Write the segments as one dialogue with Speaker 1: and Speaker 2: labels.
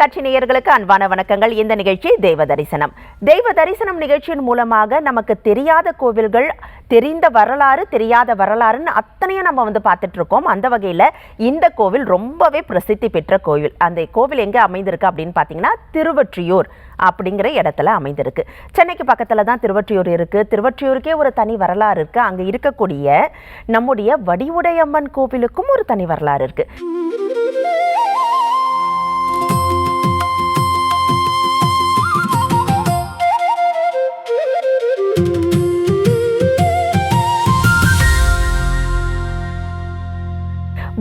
Speaker 1: தொலைக்காட்சி நேயர்களுக்கு அன்பான வணக்கங்கள். இந்த நிகழ்ச்சி தெய்வ தரிசனம். தெய்வ தரிசனம் நிகழ்ச்சியின் மூலமாக நமக்கு தெரியாத கோவில்கள், தெரிந்த வரலாறு, தெரியாத வரலாறுன்னு அத்தனையும் நம்ம பார்த்துட்டு இருக்கோம். அந்த வகையில் இந்த கோவில் ரொம்பவே பிரசித்தி பெற்ற கோவில். அந்த கோவில் எங்கே அமைந்திருக்கு அப்படின்னு பார்த்தீங்கன்னா திருவொற்றியூர் அப்படிங்கிற இடத்துல அமைந்திருக்கு. சென்னைக்கு பக்கத்தில் தான் திருவொற்றியூர் இருக்கு. திருவொற்றியூருக்கே ஒரு தனி வரலாறு இருக்கு. அங்கே இருக்கக்கூடிய நம்முடைய வடிவுடையம்மன் கோவிலுக்கும் ஒரு தனி வரலாறு இருக்கு.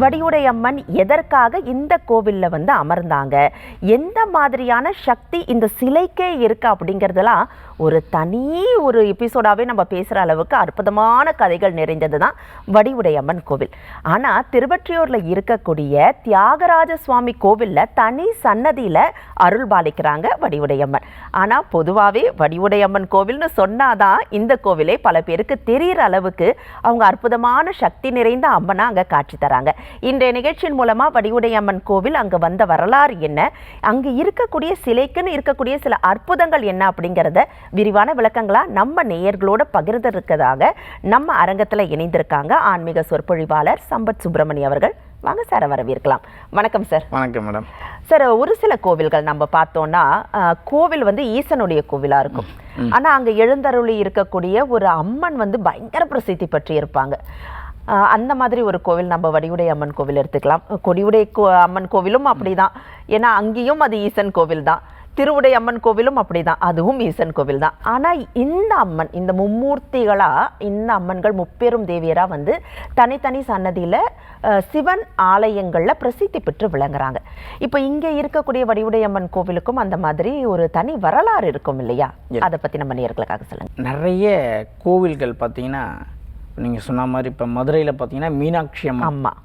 Speaker 1: வடிவுடையம்மன் எதற்காக இந்த கோவிலில் அமர்ந்தாங்க, எந்த மாதிரியான சக்தி இந்த சிலைக்கே இருக்கு அப்படிங்கிறதெல்லாம் ஒரு தனி எபிசோடாகவே நம்ம பேசுகிற அளவுக்கு அற்புதமான கதைகள் நிறைந்தது தான் வடிவுடையம்மன் கோவில். ஆனால் திருவொற்றியூரில் இருக்கக்கூடிய தியாகராஜ சுவாமி கோவிலில் தனி சன்னதியில் அருள் பாலிக்கிறாங்க வடிவுடையம்மன். ஆனால் பொதுவாகவே வடிவுடையம்மன் கோவில்னு சொன்னாதான் இந்த கோவிலே பல பேருக்கு தெரிகிற அளவுக்கு அவங்க அற்புதமான சக்தி நிறைந்த அம்மனா அங்கே காட்சி தராங்க. இன்றைய நிகழ்ச்சியின் மூலமா வடிவுடையம்மன் கோவில், அங்க வந்த வரலாறு என்ன, அங்கு இருக்கக்கூடிய சிலைக்குன்னு இருக்கக்கூடிய சில அற்புதங்கள் என்ன அப்படிங்கிறத விரிவான விளக்கங்களா நம்ம நேயர்களோட பகிர்ந்திருக்கதாக நம்ம அரங்கத்தில் இணைந்திருக்காங்க ஆன்மீக சொற்பொழிவாளர் சம்பத் சுப்பிரமணியம் அவர்கள். வாங்க சார், வரவேற்கலாம். வணக்கம் சார்.
Speaker 2: வணக்கம் மேடம்.
Speaker 1: சார், ஒரு சில கோவில்கள் நம்ம பார்த்தோம்னா கோவில் ஈசனுடைய கோவிலா இருக்கும். ஆனா அங்க எழுந்தருளி இருக்கக்கூடிய ஒரு அம்மன் பயங்கர பிரசித்தி பற்றி இருப்பாங்க. அந்த மாதிரி ஒரு கோவில் நம்ம வடிவுடை அம்மன் கோவில் எடுத்துக்கலாம். கொடிவுடை அம்மன் கோவிலும் அப்படிதான், ஏன்னா அங்கேயும் அது ஈசன் கோவில் தான். திருவுடை அம்மன் கோவிலும் அப்படிதான், அதுவும் ஈசன் கோவில் தான். ஆனால் இந்த அம்மன், இந்த மும்மூர்த்திகளா இந்த அம்மன்கள் முப்பெரும் தேவியரா தனித்தனி சன்னதியில் சிவன் ஆலயங்களில் பிரசித்தி பெற்று விளங்குறாங்க. இப்போ இங்கே இருக்கக்கூடிய வடிவுடை அம்மன் கோவிலுக்கும் அந்த மாதிரி ஒரு தனி வரலாறு இருக்கும் இல்லையா? அதை பற்றி நம்ம நேயர்களுக்காக சொல்லுங்க.
Speaker 2: நிறைய கோவில்கள் பார்த்தீங்கன்னா நீங்கள் சொன்ன மாதிரி இப்போ மதுரையில் பார்த்தீங்கன்னா மீனாட்சி அம்மன்,
Speaker 1: ஆமாம்,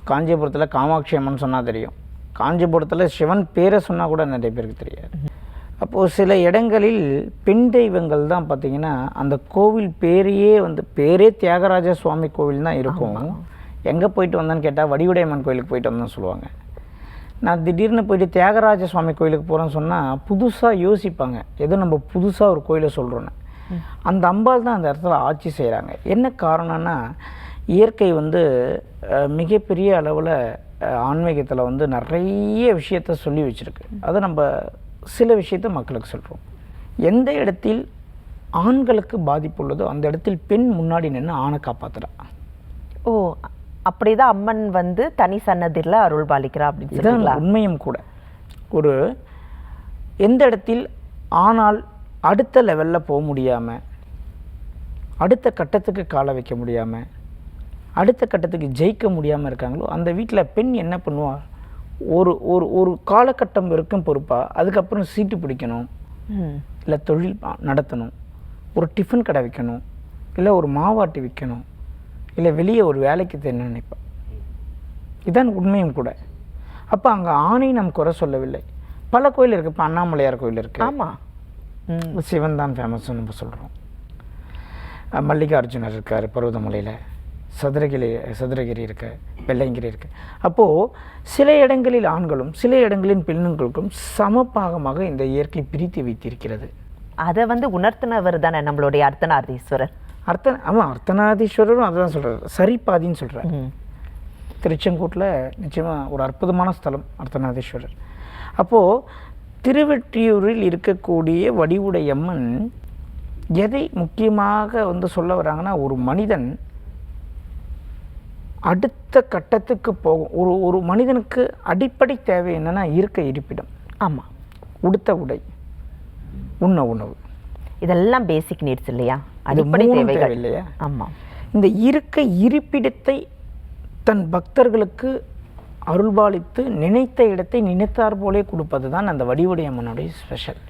Speaker 2: காஞ்சிபுரத்தில் காமாட்சி அம்மன் சொன்னால் தெரியும், காஞ்சிபுரத்தில் சிவன் பேரை சொன்னால் கூட நிறைய பேருக்கு தெரியாது. அப்போது சில இடங்களில் பெண் தெய்வங்கள் தான் பார்த்திங்கன்னா அந்த கோவில் பேரையே பேரே தியாகராஜ சுவாமி கோவில் தான் இருக்கும். எங்கே போயிட்டு வந்தேன்னு கேட்டால் வடிவுடையம்மன் கோயிலுக்கு போயிட்டு வந்தேன்னு சொல்லுவாங்க. நான் திடீர்னு போயிட்டு தியாகராஜ சுவாமி கோயிலுக்கு போகிறேன்னு சொன்னால் புதுசாக யோசிப்பாங்க, ஏதோ நம்ம புதுசாக ஒரு கோயிலை சொல்கிறோன்னு. அந்த அம்பாள் தான் அந்த இடத்துல ஆட்சி செய்கிறாங்க. என்ன காரணம்னா, இயற்கை மிகப்பெரிய அளவில் ஆன்மீகத்தில் நிறைய விஷயத்த சொல்லி வச்சுருக்கு. அதை நம்ம சில விஷயத்த மக்களுக்கு சொல்கிறோம். எந்த இடத்தில் ஆண்களுக்கு பாதிப்பு உள்ளதோ அந்த இடத்தில் பெண் முன்னாடி நின்று ஆணை காப்பாற்றுறா.
Speaker 1: ஓ, அப்படிதான் அம்மன் தனி சன்னதியில் அருள் பாலிக்கிறா அப்படின்னு சொல்லலாம்.
Speaker 2: உண்மையும் கூட. ஒரு எந்த இடத்தில் ஆனால் அடுத்த லெவலில் போக முடியாமல், அடுத்த கட்டத்துக்கு காலை வைக்க முடியாமல், அடுத்த கட்டத்துக்கு ஜெயிக்க முடியாமல் இருக்காங்களோ அந்த வீட்டில் பெண் என்ன பண்ணுவா, ஒரு ஒரு ஒரு காலகட்டம் இருக்கும் பொறுப்பாக அதுக்கப்புறம் சீட்டு பிடிக்கணும், இல்லை தொழில் நடத்தணும், ஒரு டிஃபன் கடை வைக்கணும், இல்லை ஒரு மாவாட்டி விற்கணும், இல்லை வெளியே ஒரு வேலைக்கு தென்னு நினைப்பேன். இதுதான் உண்மையும் கூட. அப்போ அங்கே ஆணை நம்ம குறை சொல்லவில்லை. பல கோயில் இருக்குது. இப்போ அண்ணாமலையார் கோயில் இருக்குது.
Speaker 1: ஆமாம்,
Speaker 2: சிவன் தான் ஃபேமஸ்ன்னு நம்ம சொல்கிறோம். மல்லிகார்ஜுனர் இருக்கார் பர்வதமலையில், சதுரகிரி இருக்கு, வெள்ளையங்கிரி இருக்குது. அப்போது சில இடங்களில் ஆண்களும் சில இடங்களின் பெண்களுக்கும் சமபாகமாக இந்த இயற்கை பிரித்து வைத்திருக்கிறது.
Speaker 1: அதை உணர்த்தினவர் தானே நம்மளுடைய அர்த்தநாதீஸ்வரர்.
Speaker 2: ஆமாம், அர்த்தநாதீஸ்வரரும் அதுதான் சொல்கிறார், சரிபாதின்னு சொல்கிறார். திருச்செங்கோட்டில் நிச்சயமாக ஒரு அற்புதமான ஸ்தலம் அர்த்தநாதீஸ்வரர். அப்போது திருவொற்றியூரில் இருக்கக்கூடிய வடிவுடையம்மன் எதை முக்கியமாக சொல்ல வராங்கன்னா, ஒரு மனிதன் அடுத்த கட்டத்துக்கு போகும். ஒரு மனிதனுக்கு அடிப்படை தேவை என்னென்னா இருக்க இருப்பிடம்,
Speaker 1: ஆமாம்,
Speaker 2: உடுத்த உடை, உண்ண உணவு,
Speaker 1: இதெல்லாம் பேசிக் நீட்ஸ் இல்லையா? அடிப்படை தேவைகள்
Speaker 2: இல்லையா?
Speaker 1: ஆமாம்.
Speaker 2: இந்த இருக்க இருப்பிடத்தை தன் பக்தர்களுக்கு அருள்பாலித்து நினைத்த இடத்தை நினைத்தார் போலே கொடுப்பது தான் அந்த வடிவுடையம்மனுடைய ஸ்பெஷல்.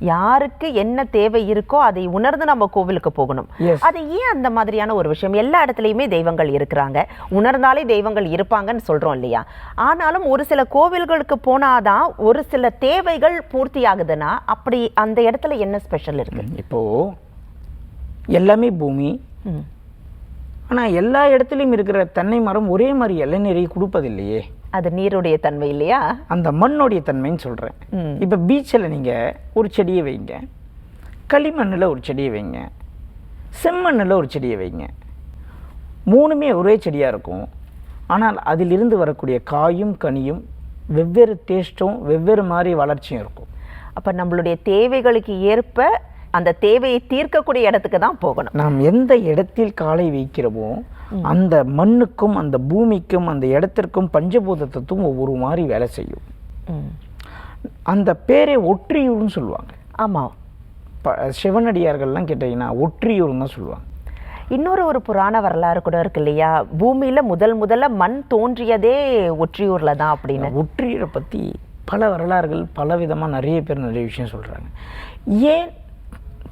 Speaker 1: யாருக்கு என்ன தேவை இருக்கோ அதை உணர்ந்து நம்ம கோவிலுக்கு போகணும். அது ஏன் அந்த மாதிரியான ஒரு விஷயம்? எல்லா இடத்துலையுமே தெய்வங்கள் இருக்கிறாங்க, உணர்ந்தாலே தெய்வங்கள் இருப்பாங்கன்னு சொல்றோம் இல்லையா? ஆனாலும் ஒரு சில கோவில்களுக்கு போனாதான் ஒரு சில தேவைகள் பூர்த்தி ஆகுதுன்னா, அப்படி அந்த இடத்துல என்ன ஸ்பெஷல் இருக்கு?
Speaker 2: இப்போ எல்லாமே பூமி, ஆனால் எல்லா இடத்துலையும் இருக்கிற தென்னை மரம் ஒரே மாதிரி இளநீரை கொடுப்பதில்லையே.
Speaker 1: அது நீருடைய தன்மை இல்லையா?
Speaker 2: அந்த மண்ணுடைய தன்மைன்னு சொல்கிறேன். இப்போ பீச்சில் நீங்கள் ஒரு செடியை வைங்க, களிமண்ணில் ஒரு செடியை வைங்க, செம்மண்ணில் ஒரு செடியை வைங்க, மூணுமே ஒரே செடியாக இருக்கும். ஆனால் அதிலிருந்து வரக்கூடிய காயும் கனியும் வெவ்வேறு டேஸ்ட்டும் வெவ்வேறு மாதிரி வளர்ச்சியும் இருக்கும்.
Speaker 1: அப்போ நம்மளுடைய தேவைகளுக்கு ஏற்ப அந்த தேவையை தீர்க்கக்கூடிய இடத்துக்கு தான் போகணும்.
Speaker 2: நாம் எந்த இடத்தில் காலை வைக்கிறோமோ அந்த மண்ணுக்கும் அந்த பூமிக்கும் அந்த இடத்திற்கும் பஞ்சபூத தத்துவம் ஒவ்வொரு மாதிரி வேலை செய்யும். அந்த பேரே ஒற்றியூர்னு சொல்லுவாங்க.
Speaker 1: ஆமாம்,
Speaker 2: சிவனடியார்கள்லாம் கேட்டீங்கன்னா ஒற்றியூர்னு தான் சொல்லுவாங்க.
Speaker 1: இன்னொரு புராண வரலாறு கூட இருக்கு இல்லையா, பூமியில முதல்ல மண் தோன்றியதே ஒற்றியூர்ல தான் அப்படின்னு.
Speaker 2: ஒற்றியூரை பற்றி பல வரலாறுகள் பல விதமாக நிறைய பேர் நிறைய விஷயம் சொல்கிறாங்க. ஏன்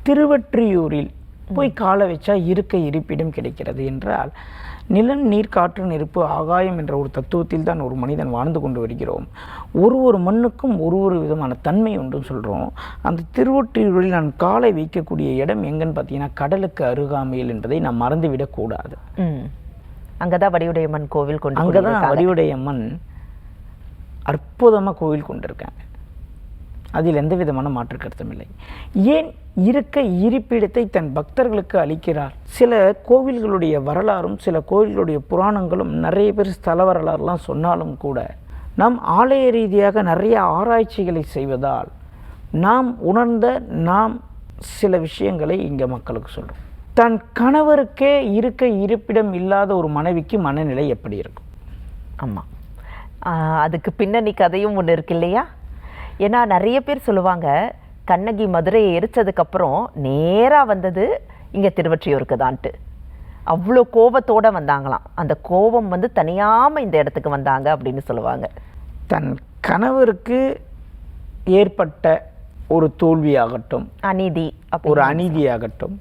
Speaker 2: திருவொற்றியூரில் போய் காலை வச்சா இருக்க இருப்பிடம் கிடைக்கிறது என்றால், நிலம் நீர் காற்று நெருப்பு ஆகாயம் என்ற ஒரு தத்துவத்தில் தான் ஒரு மனிதன் வாழ்ந்து கொண்டு வருகிறோம். ஒரு மண்ணுக்கும் ஒரு விதமான தன்மை உண்டுன்னு சொல்கிறோம். அந்த திருவொற்றியூரில் நான் காலை வைக்கக்கூடிய இடம் எங்கன்னு பார்த்தீங்கன்னா கடலுக்கு அருகாமையில் என்பதை நான் மறந்துவிடக்கூடாது.
Speaker 1: அங்கதான் வடிவுடையம்மன் கோவில் கொண்டு,
Speaker 2: அங்கதான் வடிவுடையம்மன் அற்புதமாக கோவில் கொண்டிருக்காங்க. அதில் எந்த விதமான மாற்று கருத்தும் இல்லை. ஏன் இருக்க இருப்பிடத்தை தன் பக்தர்களுக்கு அளிக்கிறார்? சில கோவில்களுடைய வரலாறும் சில கோவில்களுடைய புராணங்களும் நிறைய பேர் ஸ்தல வரலாறுலாம் சொன்னாலும் கூட நாம் ஆலய ரீதியாக நிறைய ஆராய்ச்சிகளை செய்வதால் நாம் நாம் சில விஷயங்களை இங்கே மக்களுக்கு சொல்கிறோம். தன் கணவருக்கே இருக்க இருப்பிடம் இல்லாத ஒரு மனைவிக்கு மனநிலை எப்படி இருக்கும்?
Speaker 1: ஆமாம், அதுக்கு பின்னணி கதையும் ஒன்று இருக்கு இல்லையா? ஏன்னா நிறைய பேர் சொல்லுவாங்க, கண்ணகி மதுரையை எரிச்சதுக்கப்புறம் நேராக வந்தது இங்கே திருவொற்றியூருக்கு தான்ட்டு. அவ்வளோ கோபத்தோடு வந்தாங்களாம். அந்த கோபம் தனியாமல் இந்த இடத்துக்கு வந்தாங்க அப்படின்னு சொல்லுவாங்க.
Speaker 2: தன் கணவருக்கு ஏற்பட்ட ஒரு தோல்வியாகட்டும், ஒரு அநீதியாகட்டும்,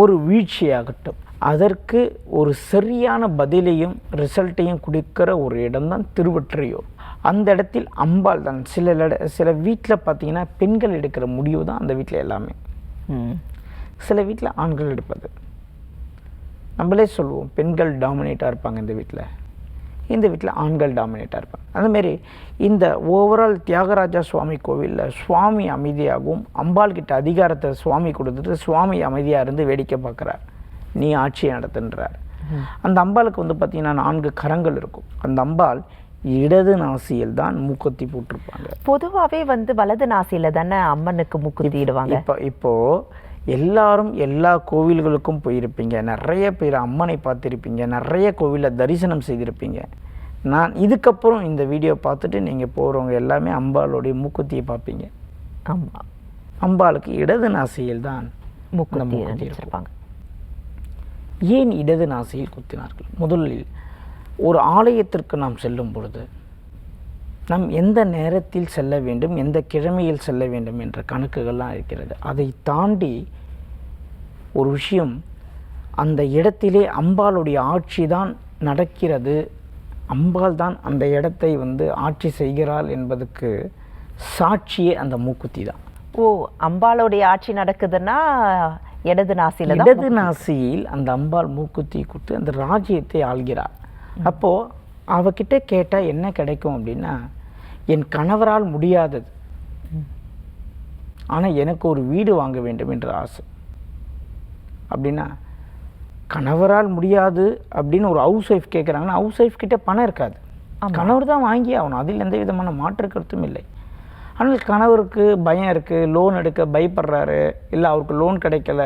Speaker 2: ஒரு வீழ்ச்சியாகட்டும், அதற்கு ஒரு சரியான பதிலையும் ரிசல்ட்டையும் கொடுக்கிற ஒரு இடம்தான் திருவொற்றியூர். அந்த இடத்தில் அம்பாள் தான். சில வீட்டில் பார்த்தீங்கன்னா பெண்கள் எடுக்கிற முடிவு தான் அந்த வீட்டில் எல்லாமே. சில வீட்டில் ஆண்கள் எடுப்பது. நம்மளே சொல்லுவோம் பெண்கள் டாமினேட்டாக இருப்பாங்க இந்த வீட்டில், இந்த வீட்டில் ஆண்கள் டாமினேட்டாக இருப்பாங்க. அதுமாரி இந்த ஓவரால் தியாகராஜா சுவாமி கோவிலில் சுவாமி அமைதியாகவும் அம்பாள் கிட்ட அதிகாரத்தை சுவாமி கொடுத்துட்டு சுவாமி அமைதியாக இருந்து வேடிக்கை பார்க்குறார், நீ ஆட்சியை நடத்துன்றார். அந்த அம்பாளுக்கு பார்த்தீங்கன்னா 4 கரங்கள் இருக்கும். அந்த அம்பாள் இடது நாசியில் தான் மூக்குத்தி போட்டிருப்பாங்க.
Speaker 1: பொதுவாகவே வலது நாசியில் தானே அம்மனுக்கு மூக்குத்தி இடுவாங்க.
Speaker 2: இப்போ எல்லாரும் எல்லா கோவில்களுக்கும் போயிருப்பீங்க, நிறைய பேர் அம்மனை பார்த்துருப்பீங்க, நிறைய கோவிலில் தரிசனம் செய்திருப்பீங்க. நான் இதுக்கப்புறம் இந்த வீடியோ பார்த்துட்டு நீங்கள் போகிறவங்க எல்லாமே அம்பாளுடைய மூக்குத்தியை பார்ப்பீங்க.
Speaker 1: ஆமாம்,
Speaker 2: அம்பாளுக்கு இடது நாசியில் தான்
Speaker 1: மூக்குத்தி இருப்பாங்க.
Speaker 2: ஏன் இடது நாசியில் குத்தினார்கள்? முதலில் ஒரு ஆலயத்திற்கு நாம் செல்லும் பொழுது நாம் எந்த நேரத்தில் செல்ல வேண்டும், எந்த கிழமையில் செல்ல வேண்டும் என்ற கணக்குகள்லாம் இருக்கிறது. அதை தாண்டி ஒரு விஷயம், அந்த இடத்திலே அம்பாளுடைய ஆட்சி தான் நடக்கிறது, அம்பாள் தான் அந்த இடத்தை ஆட்சி செய்கிறாள் என்பதுக்கு சாட்சியே அந்த மூக்குத்தி தான்.
Speaker 1: ஓ, அம்பாளுடைய ஆட்சி நடக்குதுன்னா இடது
Speaker 2: நாசியில் அந்த அம்பாள் மூக்குத்தி கொடுத்து அந்த ராஜ்யத்தை ஆள்கிறார். அப்போது அவகிட்ட கேட்டால் என்ன கிடைக்கும் அப்படின்னா, என் கணவரால் முடியாதது, ஆனால் எனக்கு ஒரு வீடு வாங்க வேண்டும் என்ற ஆசை. அப்படின்னா கணவரால் முடியாது அப்படின்னு ஒரு ஹவுஸ் ஒய்ஃப் கேட்குறாங்கன்னா ஹவுஸ் ஒய்ஃப் கிட்ட பணம் இருக்காது, கணவர் தான் வாங்கி ஆகணும், அதில் எந்த விதமான மாற்று கருத்தும் இல்லை. ஆனால் கணவருக்கு பயம் இருக்குது, லோன் எடுக்க பயப்படுறாரு, இல்லை அவருக்கு லோன் கிடைக்கல,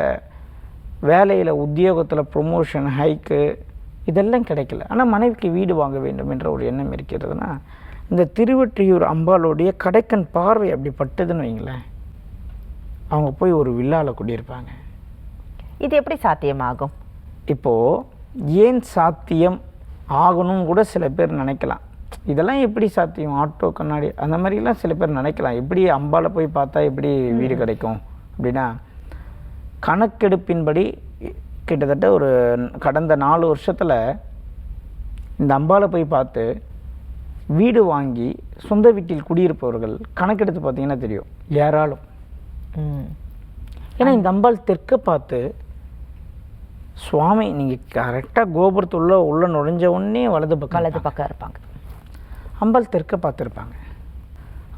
Speaker 2: வேலையில் உத்தியோகத்தில் ப்ரொமோஷன் ஹைக்கு இதெல்லாம் கிடைக்கல, ஆனால் மனைவிக்கு வீடு வாங்க வேண்டும் என்ற ஒரு எண்ணம் இருக்கிறதுனா, இந்த திருவொற்றியூர் அம்பாளுடைய கடைக்கண் பார்வை அப்படி பட்டதுன்னு வைங்களேன், அவங்க போய் ஒரு வில்லாவில் குடியிருப்பாங்க.
Speaker 1: இது எப்படி சாத்தியமாகும்?
Speaker 2: இப்போது ஏன் சாத்தியம் ஆகணும்னு கூட சில பேர் நினைக்கலாம். இதெல்லாம் எப்படி சாத்தியம், ஆட்டோ கண்ணாடி அந்த மாதிரிலாம் சில பேர் நினைக்கலாம். எப்படி அம்பாளை போய் பார்த்தா எப்படி வீடு கிடைக்கும் அப்படின்னா, கணக்கெடுப்பின்படி கிட்டத்தட்ட ஒரு கடந்த 4 வருஷத்தில் இந்த அம்பாளை போய் பார்த்து வீடு வாங்கி சொந்த வீட்டில் குடியிருப்பவர்கள் கணக்கெடுத்து பார்த்தீங்கன்னா தெரியும் ஏராளம். ஏன்னா இந்த அம்பாள் தெற்க பார்த்து சுவாமி நீங்கள் கரெக்டாக கோபுரத்துள்ள உள்ள நுழைஞ்ச உடனே வலது பக்கம்
Speaker 1: இருப்பாங்க.
Speaker 2: அம்பாள் தெற்க பார்த்துருப்பாங்க.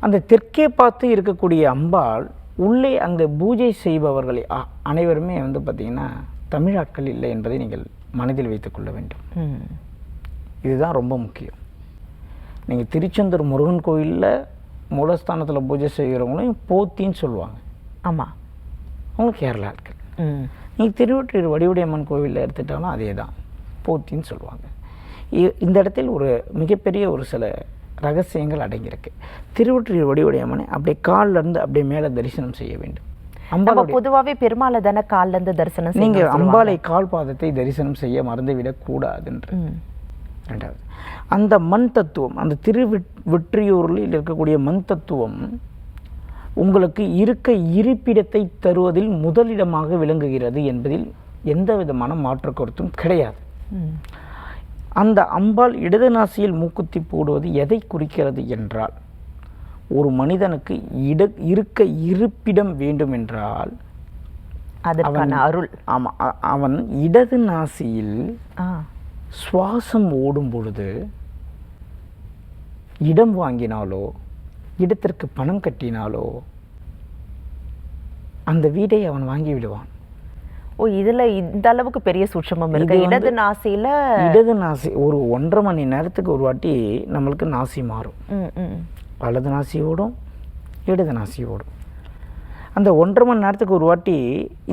Speaker 2: அந்த தெற்கே பார்த்து இருக்கக்கூடிய அம்பாள் உள்ளே அந்த பூஜை செய்பவர்களை அனைவருமே வந்து பார்த்திங்கன்னா தமிழாட்கள் இல்லை என்பதை நீங்கள் மனதில் வைத்துக்கொள்ள வேண்டும். இதுதான் ரொம்ப முக்கியம். நீங்கள் திருச்செந்தூர் முருகன் கோயிலில் மூலஸ்தானத்தில் பூஜை செய்கிறவங்களையும் போத்தின்னு சொல்லுவாங்க.
Speaker 1: ஆமாம்,
Speaker 2: அவங்க கேரளா ஆட்கள். நீங்கள் திருவொற்றியூர் வடிவுடையம்மன் கோவிலில் எடுத்துட்டாலும் அதே தான், போத்தின்னு சொல்லுவாங்க. இந்த இடத்தில் ஒரு மிகப்பெரிய ஒரு சில ரகசியங்கள் அடங்கியிருக்கு. திருவொற்றியூர் வடிவுடையம்மனை அப்படியே காலில் இருந்து அப்படியே மேலே தரிசனம் செய்ய வேண்டும்.
Speaker 1: அம்பாள் பொதுவாகவே பெருமாளை தானே காலில் இருந்து தரிசனம்
Speaker 2: நீங்கள் அம்பாளை கால் பாதத்தை தரிசனம் செய்ய மறந்துவிடக்கூடாதுன்ற. ரெண்டாவது, அந்த மண் தத்துவம், அந்த திருவொற்றியூரில் இருக்கக்கூடிய மண் தத்துவம் உங்களுக்கு இருக்க இருப்பிடத்தை தருவதில் முதலிடமாக விளங்குகிறது என்பதில் எந்த விதமான மாற்று கருத்தும் கிடையாது. அந்த அம்பாள் இடது நாசியில் மூக்குத்தி போடுவது எதை குறிக்கிறது என்றால், ஒரு மனிதனுக்கு இருக்க இருப்பிடம் வேண்டும் என்றால்
Speaker 1: அதற்கான அருள்.
Speaker 2: ஆமாம், அவன் இடது நாசியில் சுவாசம் ஓடும் பொழுது இடம் வாங்கினாலோ இடத்திற்கு பணம் கட்டினாலோ அந்த வீடை அவன் வாங்கி விடுவான்.
Speaker 1: ஓ, இதுல இந்த அளவுக்கு பெரிய சூட்சமம் இருக்கு. இடது நாசியில
Speaker 2: இடது நாசி ஒரு 1.5 மணி நேரத்துக்கு ஒரு வாட்டி நம்மளுக்கு நாசி மாறும். வலது நாசி ஓடும், இடது நாசி ஓடும். அந்த 1.5 மணி நேரத்துக்கு ஒரு வாட்டி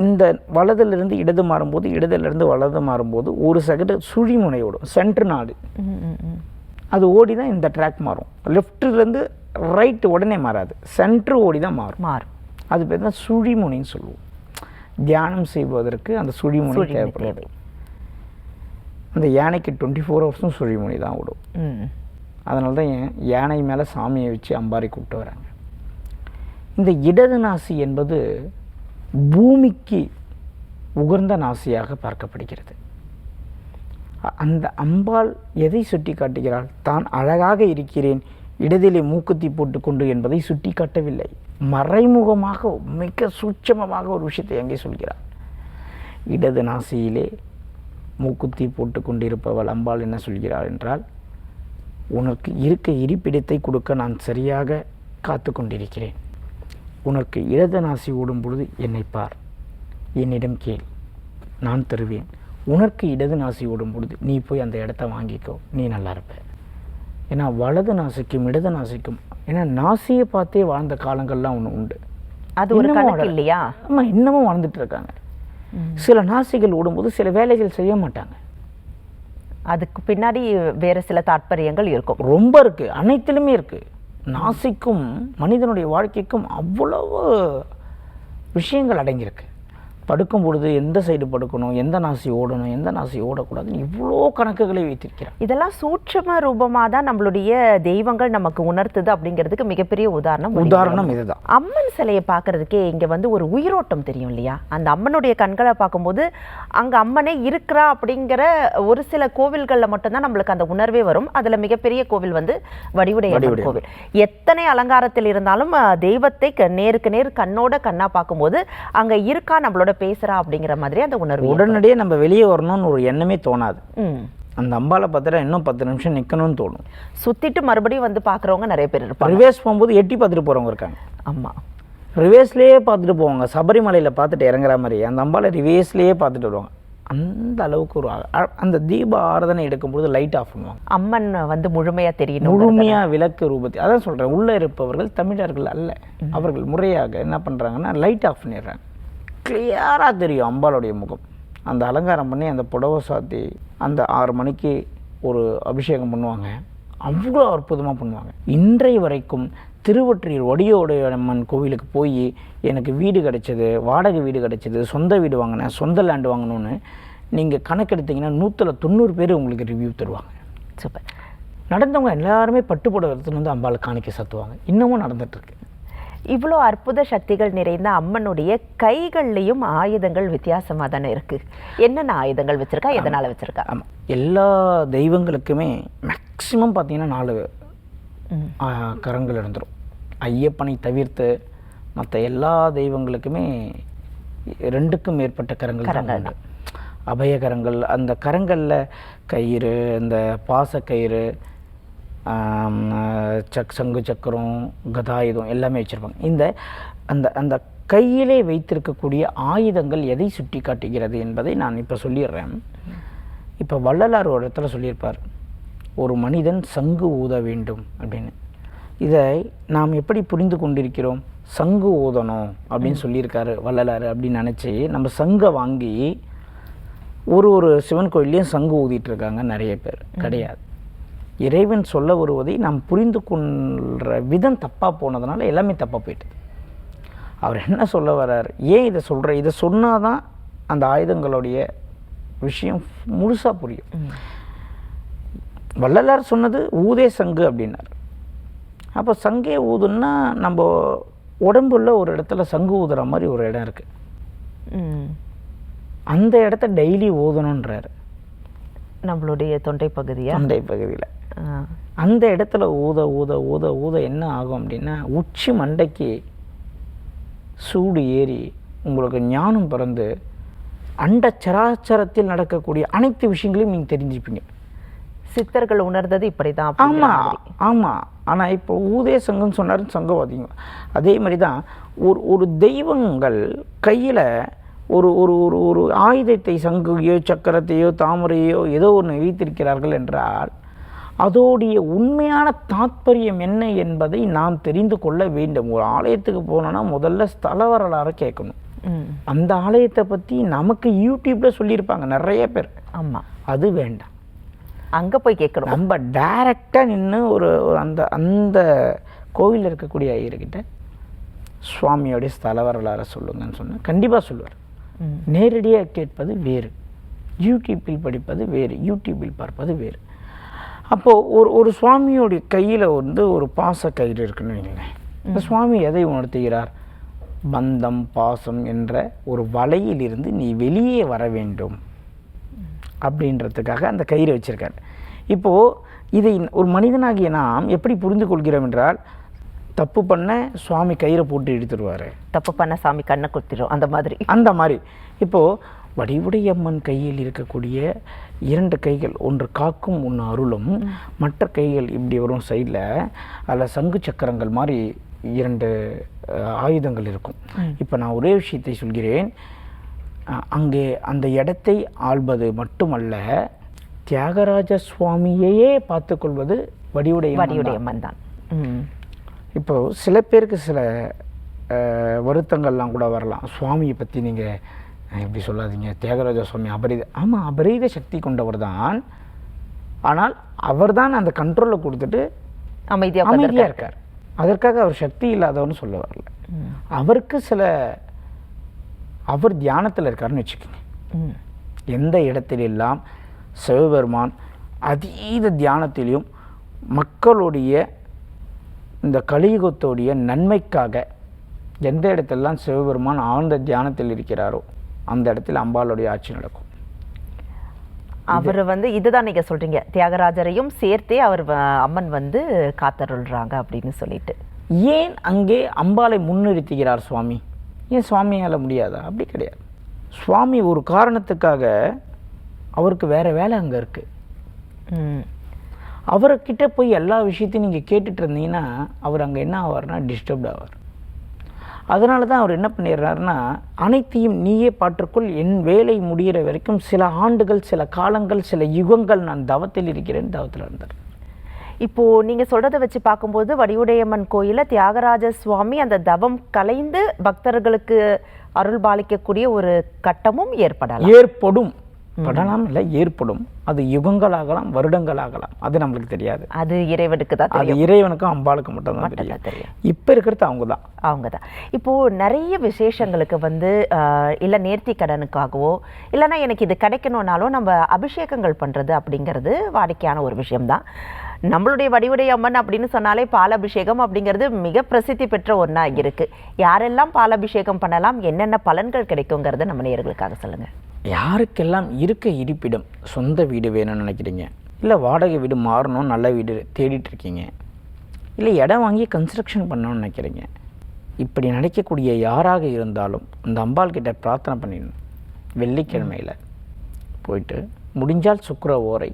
Speaker 2: இந்த வலதிலிருந்து இடது மாறும்போது, இடதுலேருந்து வலது மாறும்போது ஒரு செகண்ட் சுழிமுனை ஓடும், சென்ட்ரு நாடு. அது ஓடி தான் இந்த ட்ராக் மாறும். லெஃப்ட்லேருந்து ரைட்டு உடனே மாறாது, சென்ட்ரு ஓடி தான் மாறும். அது பேர் தான் சுழிமுனைன்னு சொல்லுவோம். தியானம் செய்வதற்கு அந்த சுழிமுனை தேவைப்படுது. அந்த யானைக்கு 24 ஹவர்ஸும் சுழிமுனை தான் ஓடும். அதனால தான் யானை மேலே சாமியை வச்சு அம்பாரி கூப்பிட்டு வராங்க. இந்த இடது நாசி என்பது பூமிக்கு உகர்ந்த நாசியாக பார்க்கப்படுகிறது. அந்த அம்பாள் எதை சுட்டி காட்டுகிறாள்? தான் அழகாக இருக்கிறேன், இடதிலே மூக்குத்தி போட்டுக்கொண்டு என்பதை சுட்டி காட்டவில்லை. மறைமுகமாக மிக சூட்சமமாக ஒரு விஷயத்தை அங்கே சொல்கிறார். இடது நாசியிலே மூக்குத்தி போட்டு கொண்டிருப்பவள் அம்பாள் என்ன சொல்கிறாள் என்றால், உனக்கு இருக்க இருப்பிடத்தை கொடுக்க நான் சரியாக காத்து கொண்டிருக்கிறேன். உனக்கு இடது நாசி ஓடும் பொழுது என்னை பார், என்னிடம் கேள், நான் தருவேன். உனக்கு இடது நாசி ஓடும் பொழுது நீ போய் அந்த இடத்த வாங்கிக்கோ, நீ நல்லா இருப்ப. ஏன்னா வலது நாசிக்கும் இடது நாசிக்கும், ஏன்னா நாசியை பார்த்தே வாழ்ந்த காலங்கள்லாம் ஒன்று உண்டு.
Speaker 1: அது ஒரு கணக்கு இல்லையா?
Speaker 2: ஆமாம், இன்னமும் வாழ்ந்துட்டு இருக்காங்க. சில நாசிகள் ஓடும்போது சில வேலைகள் செய்ய மாட்டாங்க.
Speaker 1: அதுக்கு பின்னாடி வேறு சில தாற்பயங்கள் இருக்கும்.
Speaker 2: ரொம்ப இருக்குது, அனைத்திலுமே இருக்குது. நாசிக்கும் மனிதனுடைய வாழ்க்கைக்கும் அவ்வளவு விஷயங்கள் அடங்கியிருக்கு. படுக்கும் பொழுது எந்த சைடு படுக்கணும், எந்த நாசி ஓடணும், எந்த நாசி ஓடக்கூடாதுன்னு இவ்வளோ கணக்குகளை வைத்திருக்கிறார்.
Speaker 1: இதெல்லாம் சூட்சம ரூபமாக தான் நம்மளுடைய தெய்வங்கள் நமக்கு உணர்த்துது அப்படிங்கிறதுக்கு மிகப்பெரிய உதாரணம்
Speaker 2: இதுதான்.
Speaker 1: அம்மன் சிலையை பார்க்கறதுக்கே இங்கே வந்து ஒரு உயிரோட்டம் தெரியும் இல்லையா? அந்த அம்மனுடைய கண்களை பார்க்கும்போது அங்கே அம்மனே இருக்கிறா அப்படிங்கிற ஒரு சில கோவில்களில் மட்டும்தான் நம்மளுக்கு அந்த உணர்வே வரும். அதில் மிகப்பெரிய கோவில் வந்து வடிவுடையம்மன் கோவில். எத்தனை அலங்காரத்தில் இருந்தாலும் தெய்வத்தை நேருக்கு நேர் கண்ணோட கண்ணா பார்க்கும்போது அங்கே இருக்கா, நம்மளோட பேசுறா அப்படிங்கிற மாதிரி அந்த உணர்வு.
Speaker 2: உடனடியே நம்ம வெளியே வரணும்னு ஒரு எண்ணமே தோணாது. அந்த அம்பாலை பார்த்துட்டா இன்னும் 10 நிமிஷம் நிற்கணும்னு தோணும்.
Speaker 1: சுத்திட்டு மறுபடியும் வந்து பார்க்குறவங்க நிறைய பேர் இருப்பாங்க.
Speaker 2: ரிவேஸ் போகும்போது எட்டி பார்த்துட்டு போகிறவங்க இருக்காங்க.
Speaker 1: ஆமாம்,
Speaker 2: ரிவேஸ்லேயே பார்த்துட்டு போவாங்க. சபரிமலையில் பார்த்துட்டு இறங்குற மாதிரி அந்த அம்பாலை ரிவேஸ்லேயே பார்த்துட்டு வருவாங்க. அந்த அளவுக்கு ஒரு அந்த தீப ஆராதனை எடுக்கும்போது லைட் ஆஃப் பண்ணுவாங்க.
Speaker 1: அம்மன் வந்து முழுமையாக தெரியணும்,
Speaker 2: முழுமையாக விளக்கு ரூபத்தை. அதான் சொல்கிறேன், உள்ளே இருப்பவர்கள் தமிழர்கள் அல்ல. அவர்கள் முறையாக என்ன பண்ணுறாங்கன்னா லைட் ஆஃப் பண்ணிடுறாங்க. கிளியராக தெரியும் அம்பாளுடைய முகம். அந்த அலங்காரம் பண்ணி அந்த புடவை சாத்தி அந்த 6 மணிக்கு ஒரு அபிஷேகம் பண்ணுவாங்க. அவ்வளோ அற்புதமாக பண்ணுவாங்க. இன்றைய வரைக்கும் திருவொற்றியூர் வடிவுடையம்மன் கோவிலுக்கு போய் எனக்கு வீடு கிடைச்சது, வாடகை வீடு கிடைச்சது, சொந்த வீடு வாங்கினேன், சொந்த லேண்டு வாங்கணும்னு நீங்கள் கணக்கெடுத்தீங்கன்னா 190 பேர் உங்களுக்கு ரிவ்யூ தருவாங்க.
Speaker 1: சூப்பர்.
Speaker 2: நடந்தவங்க எல்லாருமே பட்டு புடவை எடுத்துன்னு வந்து அம்பாளை காணிக்க சத்துவாங்க. இன்னமும் நடந்துகிட்ருக்கு.
Speaker 1: இவ்வளோ அற்புத சக்திகள் நிறைந்த அம்மனுடைய கைகள்லையும் ஆயுதங்கள் வித்தியாசமாக தானே இருக்குது. என்னென்ன ஆயுதங்கள் வச்சுருக்கா, எதனால் வச்சுருக்கா?
Speaker 2: ஆமாம், எல்லா தெய்வங்களுக்குமே மேக்சிமம் பார்த்தீங்கன்னா 4 கரங்கள் இருந்துடும். ஐயப்பனை தவிர்த்து மற்ற எல்லா தெய்வங்களுக்குமே 2க்கும் மேற்பட்ட கரங்கள். அபயகரங்கள். அந்த கரங்களில் கயிறு, இந்த பாசக்கயிறு, சங்கு சக்கரம் கதாயுதம் எல்லாமே வச்சுருப்பாங்க. அந்த அந்த கையிலே வைத்திருக்கக்கூடிய ஆயுதங்கள் எதை சுட்டி காட்டுகிறது என்பதை நான் இப்போ சொல்லிடுறேன். இப்போ வள்ளலார் ஒரு இடத்துல சொல்லியிருப்பார், ஒரு மனிதன் சங்கு ஊத வேண்டும் அப்படின்னு. இதை நாம் எப்படி புரிந்து கொண்டிருக்கிறோம்? சங்கு ஊதணும் அப்படின்னு சொல்லியிருக்காரு வள்ளலார் அப்படின்னு நினச்சி நம்ம சங்கை வாங்கி ஒரு சிவன் கோயிலையும் சங்கு ஊதிட்டு இருக்காங்க நிறைய பேர். கிடையாது. இறைவன் சொல்ல வருவதை நாம் புரிந்து கொள்கிற விதம் தப்பாக போனதுனால எல்லாமே தப்பாக போயிட்டது. அவர் என்ன சொல்ல வர்றார், ஏன் இதை சொல்கிற, இதை சொன்னால் தான் அந்த ஆயுதங்களுடைய விஷயம் முழுசாக புரியும். வள்ளலார் சொன்னது ஊதே சங்கு அப்படின்னார். அப்போ சங்கே ஊதுன்னா நம்ம உடம்புல ஒரு இடத்துல சங்கு ஊதுற மாதிரி ஒரு இடம் இருக்குது. அந்த இடத்த டெய்லி ஊதணுன்றார்.
Speaker 1: நம்மளுடைய தொண்டை
Speaker 2: பகுதியில் அந்த இடத்துல ஊத ஊத ஊத ஊத என்ன ஆகும் அப்படின்னா, உச்சி மண்டைக்கு சூடு ஏறி உங்களுக்கு ஞானம் பிறந்து அண்ட சராச்சரத்தில் நடக்கக்கூடிய அனைத்து விஷயங்களையும் நீங்கள் தெரிஞ்சுப்பீங்க.
Speaker 1: சித்தர்கள் உணர்ந்தது இப்படிதான்.
Speaker 2: ஆமாம். ஆனால் இப்போ ஊதே சங்கம்னு சொன்னார், சங்கவாதிங்க. அதே மாதிரி தான் ஒரு தெய்வங்கள் கையில் ஒரு ஒரு ஒரு ஒரு ஆயுதத்தை, சங்குகையோ சக்கரத்தையோ தாமரையோ ஏதோ ஒன்று வைத்திருக்கிறார்கள் என்றால் அதோடைய உண்மையான தாத்பரியம் என்ன என்பதை நாம் தெரிந்து கொள்ள வேண்டும். ஒரு ஆலயத்துக்கு போனோன்னா முதல்ல ஸ்தல வரலாறு கேட்கணும். அந்த ஆலயத்தை பற்றி நமக்கு யூடியூப்பில் சொல்லியிருப்பாங்க நிறைய பேர்.
Speaker 1: ஆமாம்,
Speaker 2: அது வேண்டாம்.
Speaker 1: அங்கே போய் கேட்கணும்.
Speaker 2: நம்ம டைரெக்டாக நின்று ஒரு அந்த அந்த கோவிலில் இருக்கக்கூடிய ஐயர்கிட்ட சுவாமியோடைய ஸ்தல வரலாறு சொல்லுங்கன்னு சொன்னால் கண்டிப்பாக சொல்லுவார். நேரடியாக கேட்பது வேறு, யூடியூப்பில் படிப்பது வேறு, யூடியூப்பில் பார்ப்பது வேறு. அப்போது ஒரு சுவாமியோடைய கையில் ஒரு பாச கயிறு இருக்குன்னு வைங்களேன். இந்த சுவாமி எதை உணர்த்துகிறார்? பந்தம் பாசம் என்ற ஒரு வலையிலிருந்து நீ வெளியே வர வேண்டும் அப்படின்றதுக்காக அந்த கயிறு வச்சுருக்கார். இப்போது இதை ஒரு மனிதனாகிய நாம் எப்படி புரிந்து கொள்கிறோம் என்றால், தப்பு பண்ண சுவாமி கயிறை போட்டு எடுத்துருவார்,
Speaker 1: தப்பு பண்ண சாமி கண்ணை குத்திரும், அந்த மாதிரி. இப்போது வடிவுடையம்மன் கையில் இருக்கக்கூடிய 2 கைகள், ஒன்று காக்கும் ஒன்று அருளும், மற்ற கைகள் இப்படி வரும் சைடில், அதில் சங்கு சக்கரங்கள் மாதிரி 2 ஆயுதங்கள் இருக்கும். இப்போ நான் ஒரே விஷயத்தை சொல்கிறேன். அங்கே அந்த இடத்தை ஆள்வது மட்டுமல்ல, தியாகராஜ சுவாமியையே பார்த்துக்கொள்வது வடிவுடையம்மன் தான். இப்போ சில பேருக்கு சில வருத்தங்கள்லாம் கூட வரலாம். சுவாமியை பற்றி நீங்கள் இப்படி சொல்லாதீங்க, தியாகராஜ சுவாமி அபரீத சக்தி கொண்டவர் தான். ஆனால் அவர் தான் அந்த கண்ட்ரோலை கொடுத்துட்டு அமைதியாக இருக்கார். அதற்காக அவர் சக்தி இல்லாதவர்னு சொல்ல வரல. அவருக்கு அவர் தியானத்தில் இருக்காருன்னு வச்சுக்கோங்க. எந்த இடத்திலெல்லாம் சிவபெருமான் அதீத தியானத்திலையும் மக்களுடைய இந்த கலியுகத்தோடைய நன்மைக்காக எந்த இடத்திலெல்லாம் சிவபெருமான் ஆழ்ந்த தியானத்தில் இருக்கிறாரோ அந்த இடத்துல அம்பாளுடைய ஆட்சி நடக்கும். அவர் இதுதான் நீங்கள் சொல்கிறீங்க, தியாகராஜரையும் சேர்த்தே அவர் அம்மன் காத்தருள்றாங்க அப்படின்னு சொல்லிட்டு.
Speaker 2: ஏன் அங்கே அம்பாளை முன்னிறுத்துகிறார் சுவாமி? ஏன் சுவாமியால் முடியாதா? அப்படி கிடையாது. சுவாமி ஒரு காரணத்துக்காக அவருக்கு வேறு வேலை அங்கே இருக்குது. அவர்கிட்ட போய் எல்லா விஷயத்தையும் நீங்கள் கேட்டுட்டு இருந்தீங்கன்னா அவர் அங்கே என்ன ஆவார்னா டிஸ்டர்ப்ட் ஆவார். அதனால தான் அவர் என்ன பண்ணிடுறாருன்னா, அனைத்தையும் நீயே பாற்றுக்குள், என் வேலை முடிகிற வரைக்கும் சில ஆண்டுகள், சில காலங்கள், சில யுகங்கள் நான் தவத்தில் இருக்கிறேன், தவத்தில் இருந்தார்.
Speaker 1: இப்போது நீங்கள் சொல்கிறத வச்சு பார்க்கும்போது வடிவுடையம்மன் கோயிலில் தியாகராஜ சுவாமி அந்த தவம் கலைந்து பக்தர்களுக்கு அருள் பாலிக்கக்கூடிய ஒரு கட்டமும் ஏற்படும்.
Speaker 2: படலாம் இல்லை, ஏற்படும். அது யுகங்களாகலாம், வருடங்களாகலாம், அது நம்மளுக்கு தெரியாது.
Speaker 1: அது இறைவனுக்கு தான்.
Speaker 2: அது இறைவனுக்கும் அம்பாளுக்கு மட்டும்தான் தெரியும். இப்போ இருக்கிறது அவங்க தான்.
Speaker 1: இப்போது நிறைய விசேஷங்களுக்கு இல்லை நேர்த்தி கடனுக்காகவோ இல்லைன்னா எனக்கு இது கிடைக்கணும்னாலும் நம்ம அபிஷேகங்கள் பண்ணுறது அப்படிங்கிறது வாடிக்கையான ஒரு விஷயம்தான். நம்மளுடைய வடிவுடைய அம்மன் அப்படின்னு சொன்னாலே பாலாபிஷேகம் அப்படிங்கிறது மிக பிரசித்தி பெற்ற ஒன்றா இருக்குது. யாரெல்லாம் பாலாபிஷேகம் பண்ணலாம், என்னென்ன பலன்கள் கிடைக்குங்கிறத நம்ம நேயர்களுக்காக சொல்லுங்கள்.
Speaker 2: யாருக்கெல்லாம் இருக்க இருப்பிடம், சொந்த வீடு வேணும்னு நினைக்கிறீங்க, இல்லை வாடகை வீடு மாறணும், நல்ல வீடு தேடிட்டுருக்கீங்க, இல்லை இடம் வாங்கி கன்ஸ்ட்ரக்ஷன் பண்ணணும்னு நினைக்கிறீங்க, இப்படி நினைக்கக்கூடிய யாராக இருந்தாலும் இந்த அம்பாள் கிட்ட பிரார்த்தனை பண்ணிடணும். வெள்ளிக்கிழமையில் போயிட்டு முடிஞ்சால் சுக்கிர ஓரை,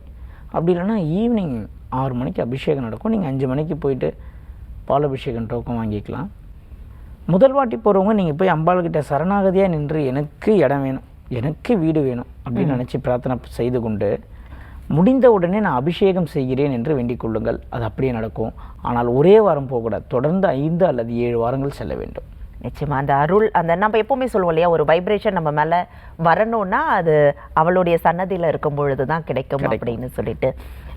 Speaker 2: அப்படி இல்லைன்னா ஈவினிங் 6 மணிக்கு அபிஷேகம் நடக்கும். நீங்கள் 5 மணிக்கு போயிட்டு பாலாபிஷேகம் டோக்கன் வாங்கிக்கலாம். முதல் வாட்டி போகிறவங்க நீங்கள் போய் அம்பாள்கிட்ட சரணாகதியாக நின்று எனக்கு இடம் வேணும், எனக்கு வீடு வேணும் அப்படின்னு நினச்சி பிரார்த்தனை செய்து கொண்டு முடிந்த உடனே நான் அபிஷேகம் செய்கிறேன் என்று வேண்டிக் கொள்ளுங்கள். அது அப்படியே நடக்கும். ஆனால் ஒரே வாரம் போகக்கூடாது, தொடர்ந்து 5 அல்லது 7 வாரங்கள் செல்ல வேண்டும்.
Speaker 1: நிச்சயமா அந்த அருள், அந்த நம்ம எப்பவுமே சொல்லுவோம் இல்லையா, ஒரு வைப்ரேஷன் நம்ம மேலே வரணும்னா அது அவளுடைய சன்னதியில் இருக்கும் பொழுது தான் கிடைக்கும் அப்படின்னு சொல்லிட்டு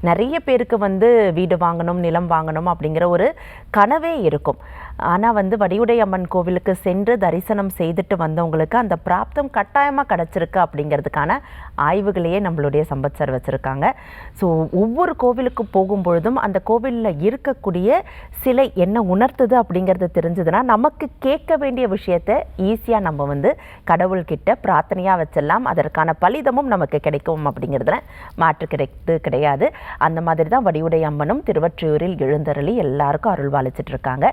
Speaker 1: நிறைய பேருக்கு வந்து வீடு வாங்கணும், நிலம் வாங்கணும் அப்படிங்கிற ஒரு கனவே இருக்கும். ஆனால் வந்து வடிவுடை அம்மன் கோவிலுக்கு சென்று தரிசனம் செய்துட்டு வந்தவங்களுக்கு அந்த பிராப்தம் கட்டாயமாக கிடச்சிருக்கு அப்படிங்கிறதுக்கான ஆய்வுகளையே நம்மளுடைய சம்பத் சார் வச்சுருக்காங்க. ஸோ ஒவ்வொரு கோவிலுக்கு போகும்பொழுதும் அந்த கோவிலில் இருக்கக்கூடிய சிலை என்ன உணர்த்துது அப்படிங்கிறது தெரிஞ்சதுன்னா நமக்கு கேட்க வேண்டிய விஷயத்தை ஈஸியாக நம்ம வந்து கடவுள்கிட்ட பிரார்த்தனையாக வச்சிடலாம். அதற்கான பலிதமும் நமக்கு கிடைக்கும் அப்படிங்கிறதுல மாற்று கிடையாது. அந்த மாதிரி தான் வடிவுடை அம்மனும் திருவொற்றியூரில் எழுந்தருளி எல்லாருக்கும் அருள் பாலிச்சிட்டு இருக்காங்க.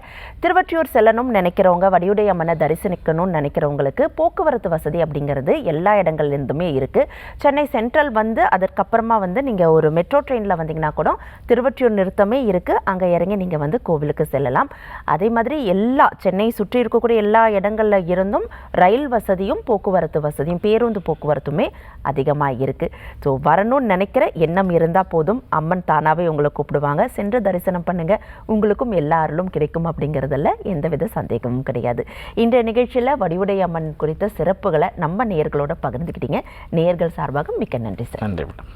Speaker 1: திருவொற்றியூர் செல்லணும் நினைக்கிறவங்க, வடிவுடை அம்மனை தரிசனிக்கணும்னு நினைக்கிறவங்களுக்கு போக்குவரத்து வசதி அப்படிங்கிறது எல்லா இடங்கள்லேருந்துமே இருக்குது. சென்னை சென்ட்ரல் வந்து அதற்கப்புறமா வந்து நீங்கள் ஒரு மெட்ரோ ட்ரெயினில் வந்தீங்கன்னா கூட திருவொற்றியூர் நிறுத்தமே இருக்குது, அங்கே இறங்கி நீங்கள் வந்து கோவிலுக்கு செல்லலாம். அதே மாதிரி எல்லா சென்னை சுற்றி இருக்கக்கூடிய எல்லா இடங்களில் இருந்தும் ரயில் வசதியும் போக்குவரத்து வசதியும் பேருந்து போக்குவரத்துமே அதிகமாக இருக்குது. ஸோ வரணும்னு நினைக்கிற எண்ணம் இருந்தால் போதும், அம்மன் தானாகவே உங்களை கூப்பிடுவாங்க. சென்று தரிசனம் பண்ணுங்க, உங்களுக்கும் எல்லா அருளும் கிடைக்கும் அப்படிங்கிறதுல எந்தவித சந்தேகமும் கிடையாது. இன்றைய நிகழ்ச்சியில் வடிவுடை அம்மன் குறித்த சிறப்புகளை நம்ம நேயர்களோட பகிர்ந்துக்கிட்டீங்க. நேயர்கள் சார்பாக மிக்க நன்றி சார்.
Speaker 2: நன்றி மேடம்.